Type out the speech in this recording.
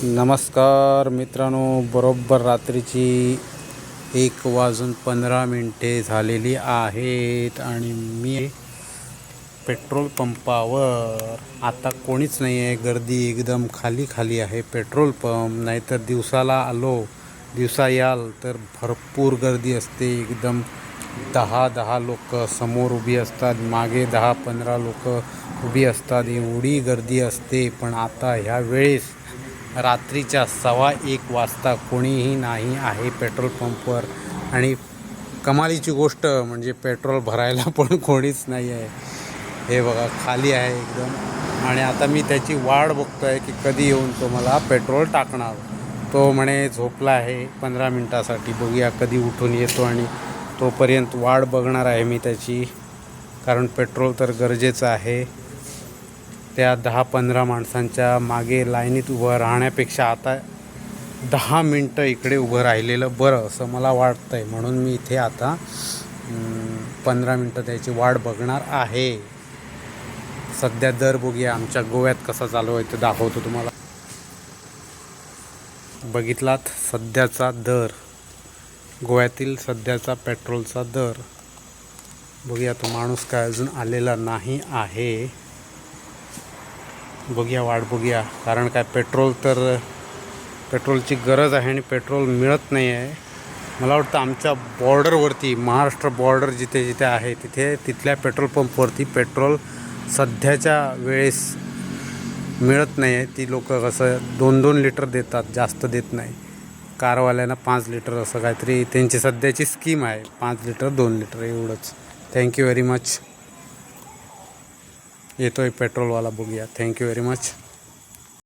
नमस्कार मित्रांनो, बरोबर रात्रीची 1:15 झालेली आहेत आणि मी पेट्रोल पंपावर. आता कोणीच नाही आहे, गर्दी एकदम खाली आहे पेट्रोल पंप. नाहीतर दिवसा याल तर भरपूर गर्दी असते. एकदम 10 लोक समोर उभी असतात, मागे 10-15 लोक उभी असतात. एवढी गर्दी असते. पण आता ह्या वेळेस रात्रीच्या 1:15 वाजता कोणीही नाही आहे पेट्रोल पंपवर. आणि कमालीची गोष्ट म्हणजे पेट्रोल भरायला पण कोणीच नाही आहे. हे बघा, खाली आहे एकदम. आणि आता मी त्याची वाट बघतो आहे की कधी येऊन तो मला पेट्रोल टाकणार. तो म्हणे झोपला आहे 15 मिनटासाठी. बघूया कधी उठून येतो आणि तोपर्यंत वाट बघणार आहे मी त्याची, कारण पेट्रोल तर गरजेचं आहे. त्या 10-15 माणसांच्या मागे लाईनीत उभं राहण्यापेक्षा आता 10 मिनटं इकडे उभं राहिलेलं बरं असं मला वाटतं आहे. म्हणून मी इथे आता 15 मिनटं त्याची वाट बघणार आहे. सध्या दर बघूया आमच्या गोव्यात कसा चालू आहे ते दाखवतो तुम्हाला. बघितलात सध्याचा दर, गोव्यातील सध्याचा पेट्रोलचा दर. बघूया, तो माणूस काय अजून आलेला नाही आहे. बघूया, वाट बघूया. कारण काय पेट्रोलची गरज आहे आणि पेट्रोल मिळत नाही आहे. मला वाटतं आमच्या बॉर्डरवरती, महाराष्ट्र बॉर्डर जिथे आहे तिथल्या पेट्रोल पंपवरती पेट्रोल सध्याच्या वेळेस मिळत नाही आहे. ती लोक कसं 2-2 लिटर देतात, जास्त देत नाही. कारवाल्यांना 5 लिटर असं काहीतरी त्यांची सध्याची स्कीम आहे. 5 लिटर 2 लिटर एवढंच. Thank you very much. येतोय पेट्रोलवाला, बघूया. Thank you very much.